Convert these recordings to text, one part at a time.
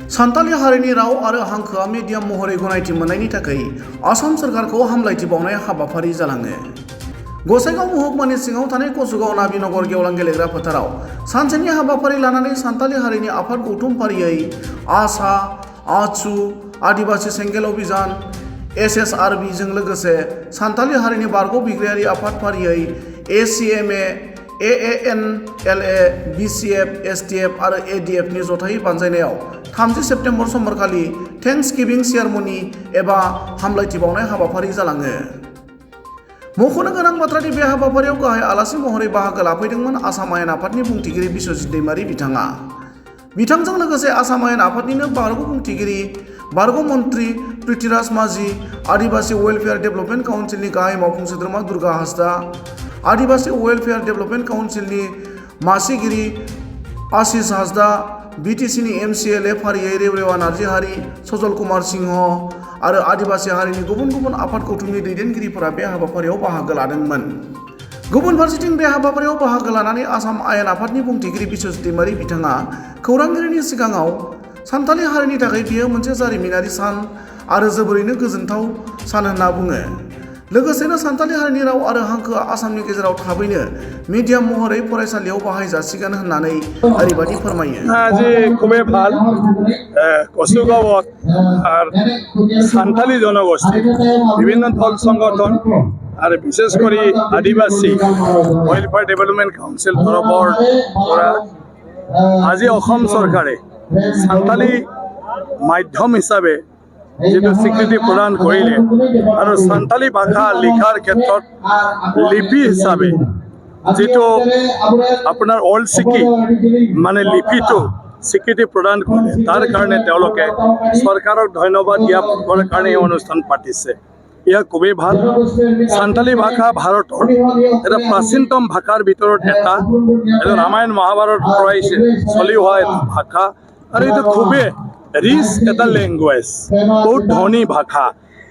सान्ताली हारिनि राव आरो हांखोआ मिडियाम महरै गनायथि मोननायनि थाखाय आसाम सोरखारखौ हामलायथि बावनाय हाबाफारि जालाङो। गसाइगाव महकुमानि सिङाव थानाय कसुगाव नाबिनगर गेवलां गेलेग्रा फोथाराव सानसेनि हाबाफारि लानानै सान्ताली हारिनि आफाद गौथुम फारियै आसा, आसु, आदिबासी सेंगेल अभियान, SSRB जों लोगोसे सान्ताली हारिनि बारग' बिग्रायारि आफाद फारियै ACMA, AANLA, BCF, STF आरो ADF नि जथायै बानजायनायाव 30 सेप्तेम्बर समबारखालि थेंक्स गिभिं सेरेमनि एबा हामलायथि बावनाय हाबाफारि जालाङो। मख'नो गोनां बाथ्रादि बे हाबाफारियाव गाहाय आलासि महरै बाहागो लाफैदोंमोन आसाम आयेन आफादनि बुंथिगिरि बिश्वजित दैमारी बिथाङा। बिथांजों लोगोसे आसाम आयेन आफादनिनो बारग' बुंथिगिरि बारग' मन्त्रि पृथ्वीराज माझी, आदिबासी वेलफेयार डेभेलपमेन्ट काउन्सिलनि गाहाय मावफुं सोद्रोमा दुर्गा हांसदा, आदिबासी वेलफेयार डेभेलपमेन्ट काउन्सिलनि मासिगिरि आशीष हांसदा, BTCनि MCLA फारियै रेवरेवा नार्जिहारि, सजल कुमार सिंह आरो आदिबासी हारिनि गुबुन गुबुन आफाद गौथुमनि दैदेनगिरिफोरा बे हाबाफारियाव बाहागो लादोंमोन। गुबुन फारसेथिं बे हाबाफारियाव बाहागो लानानै आसाम आयेन आफादनि बुंथिगिरि बिश्वजित दैमारी बिथाङा खौरांगिरिनि सिगाङाव सान्ताली हारिनि थाखाय बेयो मोनसे जारिमिनारि सान आरो जोबोरैनो गोजोनथाव सान होनना बुङो। लोगोसेनो सान्ताली हारिनि राव आरो हांखोआ आसामनि गेजेराव थाबैनो मिडियाम महरै फरायसालियाव बाहायजासिगोन होननानै ओरैबायदि फोरमायो। আজি খুবই ভাল কচুগাঁৱত আৰ সান্তালী জনগোষ্ঠী বিভিন্ন দল সংগঠন আৰ বিশেষ কৰে আদিবাসী ওয়েলফেয়াৰ ডেভেলপমেন্ট কাউন্সিল তৰফৰ পৰা আজি অসম চৰকাৰে সান্তালী মাধ্যম হিচাপে যেটো স্বীকৃতি প্ৰদান কৰিলে আৰু সান্তালী ভাষা লিখাৰ ক্ষেত্ৰত লিপি হিচাপে যেটো আপোনাৰ অল্ড চিকি মানে লিপিটো স্বীকৃতি প্ৰদান কৰে তাৰ কাৰণে তেওঁলোকে চৰকাৰক ধন্যবাদ দিয়াৰ কাৰণে এই অনুষ্ঠান পাতিছে। ইয়া খুবেই ভাল। সান্তালী ভাষা ভাৰতৰ এটা প্ৰাচীনতম ভাষাৰ ভিতৰত এটা ৰামায়ণ মহাভাৰত পৰাই চলি অহা এটা ভাষা আৰু এইটো খুবেই ৰিচ এটা লেংগুৱেজ, বহুত ধনী ভাষা,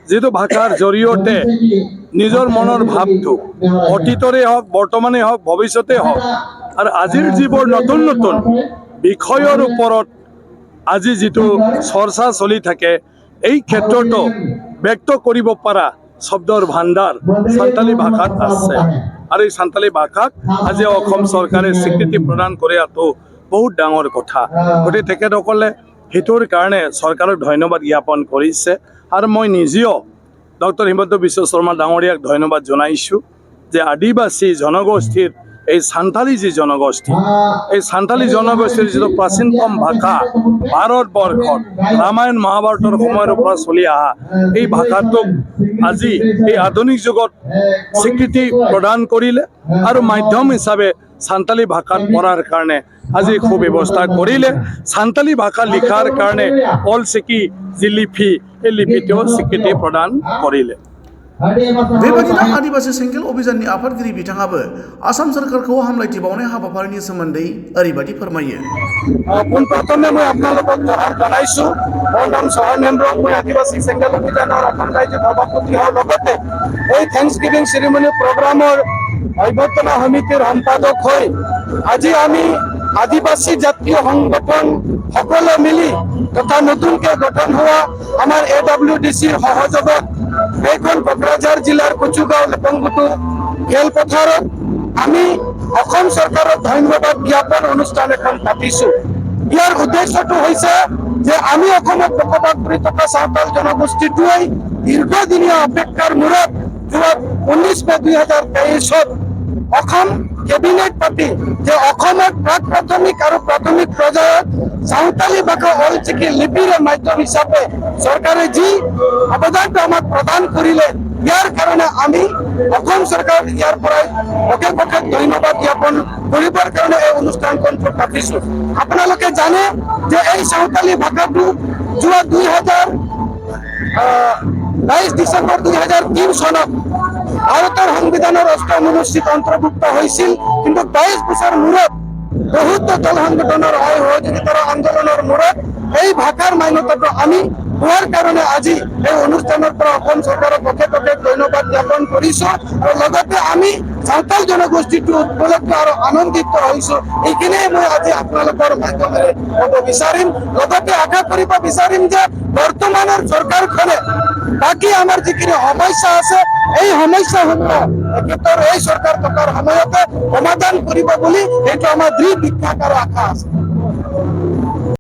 যিটো ভাষাৰ জৰিয়তে নিজৰ মনৰ ভাৱটো অতীতৰে হওক বৰ্তমানে হওক ভৱিষ্যতে হওক আৰু আজিৰ যিবোৰ নতুন নতুন বিষয়ৰ ওপৰত আজি যিটো চৰ্চা চলি থাকে এই ক্ষেত্ৰতো ব্যক্ত কৰিব পৰা শব্দৰ ভাণ্ডাৰ সান্তালী ভাষাত আছে আৰু এই সান্তালী ভাষাক আজি অসম চৰকাৰে স্বীকৃতি প্ৰদান কৰাটো বহুত ডাঙৰ কথা। গতিকে তেখেতসকলে সেইটোৰ কাৰণে চৰকাৰক ধন্যবাদ জ্ঞাপন কৰিছে আৰু মই নিজেও ডক্টৰ হিমন্ত বিশ্ব শৰ্মা ডাঙৰীয়াক ধন্যবাদ জনাইছোঁ যে আদিবাসী জনগোষ্ঠীৰ এই সান্তালী যি জনগোষ্ঠী এই সান্তালী জনগোষ্ঠীৰ যিটো প্ৰাচীনতম ভাষা ভাৰতবৰ্ষত ৰামায়ণ মহাভাৰতৰ সময়ৰ পৰা চলি অহা এই ভাষাটোক আজি এই আধুনিক যুগত স্বীকৃতি প্ৰদান কৰিলে আৰু মাধ্যম হিচাপে সান্তালী ভাষাত পঢ়াৰ কাৰণে আজি সুব্যৱস্থা কৰিলে। সান্তালী ভাষা লিখাৰ কাৰণে অল চিকি যি লিপি এই লিপিটোও স্বীকৃতি প্ৰদান কৰিলে। बेबायदिनो आदिबासी सेंगेल अभियाननि आफादगिरि बिथाङाबो आसाम सोरखारखौ हामलायथि बावनाय हाबाफारिनि सोमोन्दै ओरैबायदि फोरमायो। পোনপ্ৰথমে মই আপোনালোকক জনাইছোঁ মোৰ নাম সহানেন্দ্ৰ, মই আদিবাসী চেংগেল অভিযানৰ অসম ৰাজ্যিক সভাপতি হোৱাৰ লগতে এই থেংকছ গিভিং চেৰিমনি প্ৰগ্ৰামৰ অভ্যৰ্থনা সমিতিৰ সম্পাদক হৈ আজি আমি আদিবাসী জাতীয় সংগঠন সকলে মিলি তথা নতুনকৈ গঠন হোৱা আমাৰ AWDCৰ সহযোগত এইখন কোকৰাঝাৰ জিলাৰ কচুগাঁও লেপংগুটু খেলপথাৰত আমি অসম চৰকাৰক ধন্যবাদ জ্ঞাপন অনুষ্ঠান এখন পাতিছোঁ। ইয়াৰ উদ্দেশ্যটো হৈছে যে আমি অসমত বসবাস কৰি থকা চাওতাল জনগোষ্ঠীটোৱে দীৰ্ঘদিনীয়া অপেক্ষাৰ মূৰত 19 মে 2023 অসম কেবিনেট পাতি যে অসমত প্ৰাক প্ৰাথমিক আৰু প্ৰাথমিক পৰ্যায়ত সাঁওতালী ভাষা অল চিকি লিপিৰ মাধ্যম হিচাপে চৰকাৰে যি অৱদানটো আমাক প্ৰদান কৰিলে ইয়াৰ কাৰণে আমি অসম চৰকাৰক ইয়াৰ পৰাই পক্ষে পক্ষে ধন্যবাদ জ্ঞাপন কৰিবৰ কাৰণে এই অনুষ্ঠানখন পাতিছোঁ। আপোনালোকে জানে যে এই সাঁওতালী ভাষাটো যোৱা 22 ডিচেম্বৰ 2003 চনত ভাৰতৰ সংবিধানৰ 8ম অনুচ্ছেদ অন্তৰ্ভুক্ত হৈছিল, কিন্তু 22 বছৰ মূৰত বহুত দল সংগঠনৰ সহযোগিতাৰ আন্দোলনৰ মূৰত এই ভাষাৰ মান্যতাটো আমি পোৱাৰ কাৰণে আজি এই অনুষ্ঠানৰ পৰা অসম চৰকাৰক পক্ষে পক্ষে ধন্যবাদ জ্ঞাপন কৰিছোঁ আৰু লগতে আমি সাঁওতাল জনগোষ্ঠীটো উপলব্ধ আৰু আনন্দিত হৈছোঁ। এইখিনিয়ে মই আজি আপোনালোকৰ মাধ্যমেৰে ক'ব বিচাৰিম। লগতে আশা কৰিব বিচাৰিম যে বৰ্তমানৰ চৰকাৰখনে বাকী আমাৰ যিখিনি সমস্যা আছে এই সমস্যাসমূহ তেখেতৰ এই চৰকাৰ থকাৰ সময়তে সমাধান কৰিব বুলি এইটো আমাৰ দৃঢ় বিশ্বাস আৰু আশা আছে।